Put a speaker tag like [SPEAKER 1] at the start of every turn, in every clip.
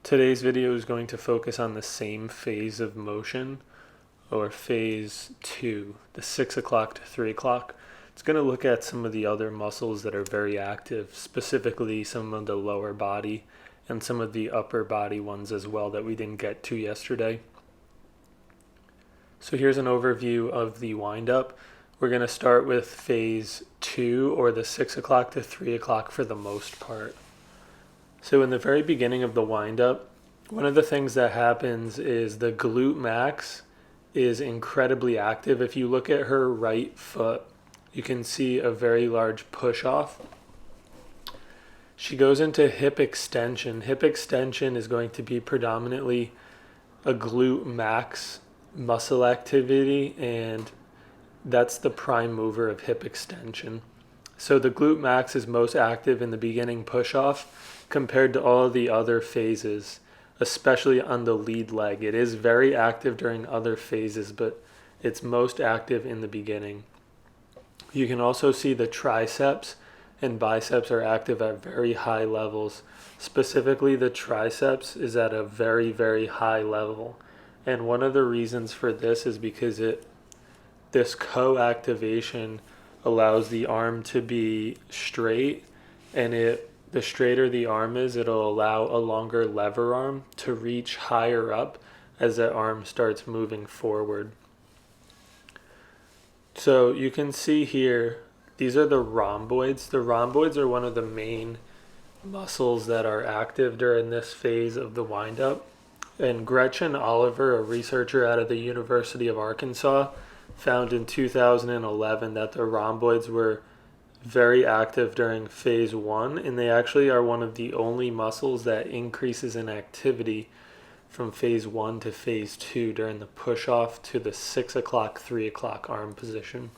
[SPEAKER 1] Today's video is going to focus on the same phase of motion, or phase 2, the 6 o'clock to 3 o'clock. It's going to look at some of the other muscles that are very active, specifically some of the lower body and some of the upper body ones as well that we didn't get to yesterday. So here's an overview of the wind-up. We're going to start with phase 2, or the 6 o'clock to 3 o'clock for the most part. So in the very beginning of the wind-up, one of the things that happens is the glute max is incredibly active. If you look at her right foot, you can see a very large push-off. She goes into hip extension. Hip extension is going to be predominantly a glute max muscle activity, and that's the prime mover of hip extension. So the glute max is most active in the beginning push-off compared to all the other phases, especially on the lead leg. It is very active during other phases, but it's most active in the beginning. You can also see the triceps and biceps are active at very high levels. Specifically, the triceps is at a very, very high level. And one of the reasons for this is because this co-activation allows the arm to be straight, and the straighter the arm is, it'll allow a longer lever arm to reach higher up as that arm starts moving forward. So you can see here, these are the rhomboids. The rhomboids are one of the main muscles that are active during this phase of the wind-up. And Gretchen Oliver, a researcher out of the University of Arkansas, found in 2011 that the rhomboids were very active during phase 1, and they actually are one of the only muscles that increases in activity from phase 1 to phase 2 during the push-off to the 6 o'clock, 3 o'clock arm position.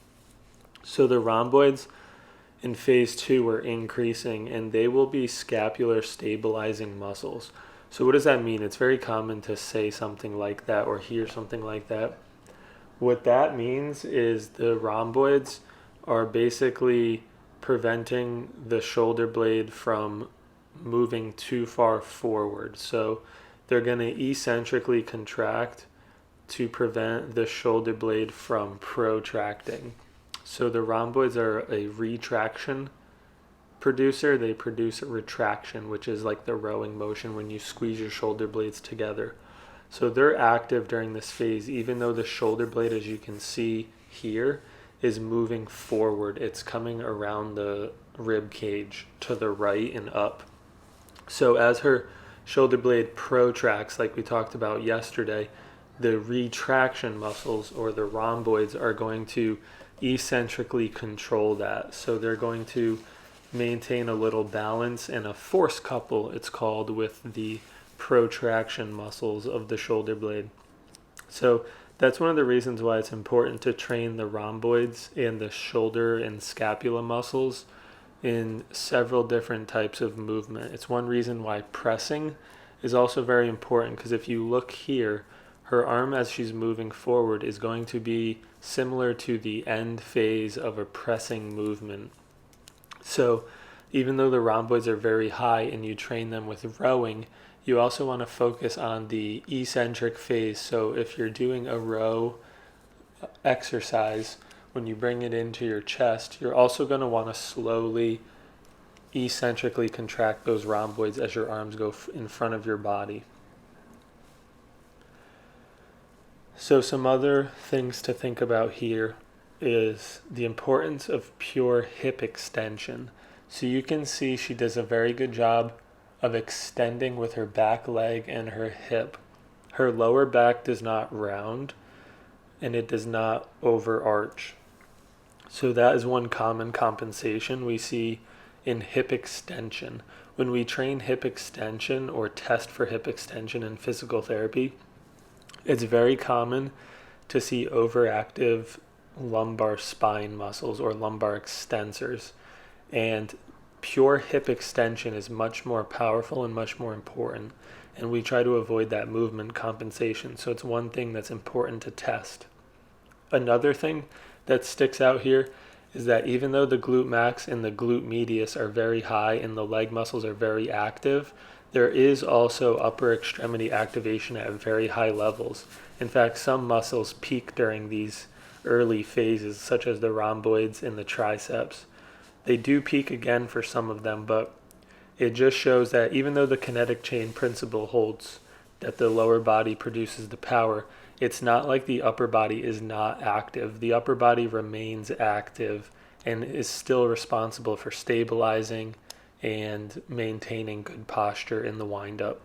[SPEAKER 1] So the rhomboids in phase 2 were increasing, and they will be scapular stabilizing muscles. So what does that mean? It's very common to say something like that or hear something like that. What that means is the rhomboids are basically preventing the shoulder blade from moving too far forward. So they're going to eccentrically contract to prevent the shoulder blade from protracting. So the rhomboids are a retraction producer. They produce a retraction, which is like the rowing motion when you squeeze your shoulder blades together. So they're active during this phase, even though the shoulder blade, as you can see here, is moving forward. It's coming around the rib cage to the right and up. So as her shoulder blade protracts, like we talked about yesterday, the retraction muscles, or the rhomboids, are going to eccentrically control that. So they're going to maintain a little balance and a force couple, it's called, with the protraction muscles of the shoulder blade. So that's one of the reasons why it's important to train the rhomboids and the shoulder and scapula muscles in several different types of movement. It's one reason why pressing is also very important, because if you look here, her arm as she's moving forward is going to be similar to the end phase of a pressing movement. So even though the rhomboids are very high and you train them with rowing, you also want to focus on the eccentric phase. So if you're doing a row exercise, when you bring it into your chest, you're also going to want to slowly eccentrically contract those rhomboids as your arms go in front of your body. So some other things to think about here is the importance of pure hip extension. So you can see she does a very good job of extending with her back leg and her hip. Her lower back does not round, and it does not overarch. So that is one common compensation we see in hip extension. When we train hip extension or test for hip extension in physical therapy, it's very common to see overactive lumbar spine muscles or lumbar extensors. And pure hip extension is much more powerful and much more important, and we try to avoid that movement compensation. So it's one thing that's important to test. Another thing that sticks out here is that even though the glute max and the glute medius are very high and the leg muscles are very active, there is also upper extremity activation at very high levels. In fact, some muscles peak during these early phases, such as the rhomboids and the triceps. They do peak again for some of them, but it just shows that even though the kinetic chain principle holds that the lower body produces the power, it's not like the upper body is not active. The upper body remains active and is still responsible for stabilizing and maintaining good posture in the wind up.